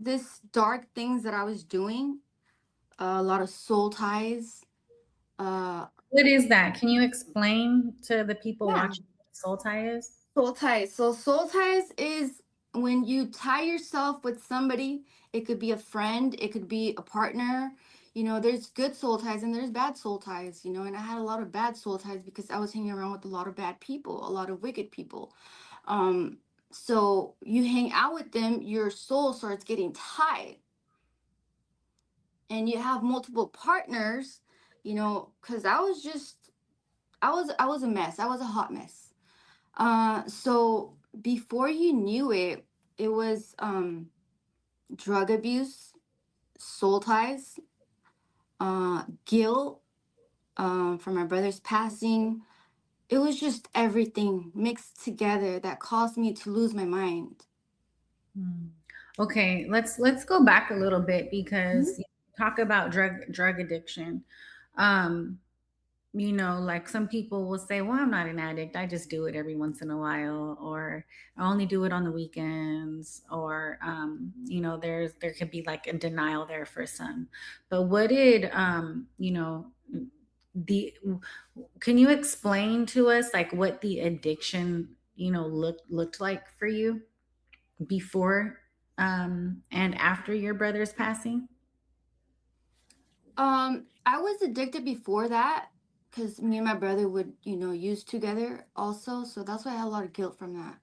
this dark things that I was doing, a lot of soul ties. Uh, What is that? Can you explain to the people yeah, watching what soul tie is? soul ties. So soul ties is when you tie yourself with somebody. It could be a friend, it could be a partner. There's good soul ties and there's bad soul ties. And I had a lot of bad soul ties because I was hanging around with a lot of bad people, a lot of wicked people. Um, so you hang out with them, your soul starts getting tied, and you have multiple partners. Because I was a mess. I was a hot mess. So before you knew it, it was drug abuse, soul ties, guilt for my brother's passing. It was just everything mixed together that caused me to lose my mind. Hmm. Okay, let's go back a little bit because Mhm. you talk about drug addiction. Um, like some people will say, "Well, I'm not an addict. I just do it every once in a while, or I only do it on the weekends." Or, there could be like a denial there for some. But what did the can you explain to us like what the addiction looked like for you before and after your brother's passing? I was addicted before that because me and my brother would, use together also. So that's why I had a lot of guilt from that.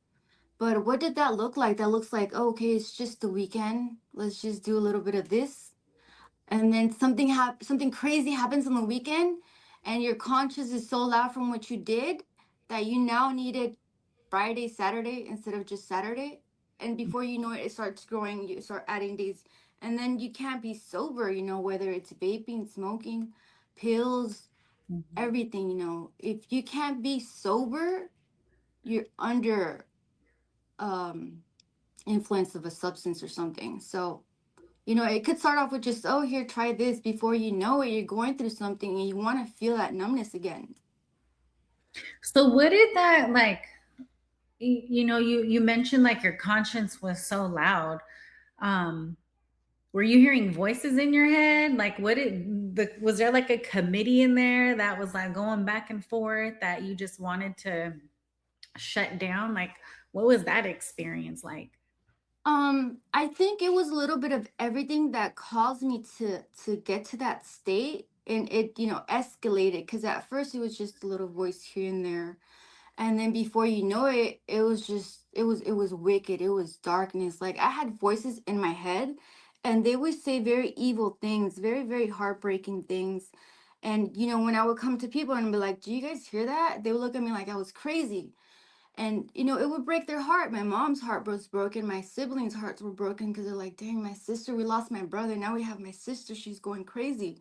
But what did that look like? That looks like, oh, okay, it's just the weekend. Let's just do a little bit of this. And then something crazy happens on the weekend, and your conscience is so loud from what you did that you now needed Friday, Saturday instead of just Saturday. And before you know it, it starts growing, you start adding days. And then you can't be sober, whether it's vaping, smoking, pills, Mhm. everything. If you can't be sober, you're under um influence of a substance or something. So, it could start off with just, oh, here, try this. Before you know it, you're going through something and you want to feel that numbness again. So what did that like you mentioned like your conscience was so loud. Um were you hearing voices in your head? Like was there like a committee in there that was like going back and forth that you just wanted to shut down? Like what was that experience like? I think it was a little bit of everything that caused me to get to that state, and it, escalated because at first it was just a little voice here and there. And then before you know it, it was wicked. It was darkness. Like I had voices in my head, and they would say very evil things, very, very heartbreaking things. And when I would come to people and be like, "Do you guys hear that?" They would look at me like I was crazy. And it would break their heart. My mom's heart was broken. My siblings' hearts were broken because they're like, "Dang, my sister, we lost my brother. Now we have my sister. She's going crazy.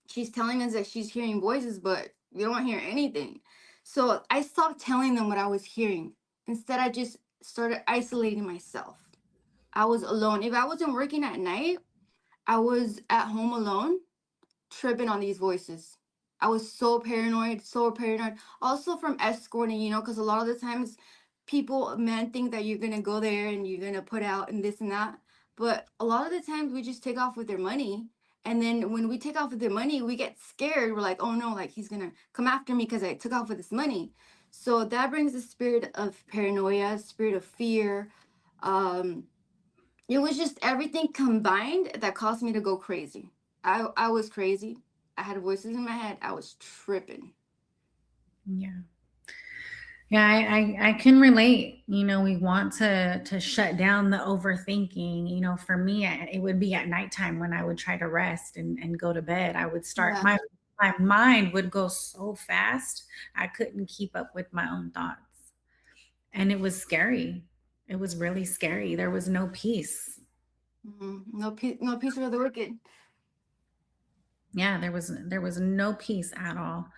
She's telling us that she's hearing voices, but we don't hear anything." So I stopped telling them what I was hearing. Instead, I just started isolating myself. I was alone. If I wasn't working at night, I was at home alone, tripping on these voices. I was so paranoid, so paranoid. Also from escorting, because a lot of the times men think that you're gonna go there and you're gonna put out and this and that. But a lot of the times we just take off with their money. And then when we take off with their money, we get scared. We're like, oh no, like he's gonna come after me because I took off with his money. So that brings a spirit of paranoia, spirit of fear. Um, it was just everything combined that caused me to go crazy. I was crazy. I had voices in my head. I was tripping. Yeah. Yeah, I can relate. We want to shut down the overthinking. For me, it would be at nighttime when I would try to rest and go to bed. I would start Yeah. my mind would go so fast I couldn't keep up with my own thoughts, and it was scary. It was really scary. There was no peace. No peace, no peace for the wicked. Yeah, there was no peace at all.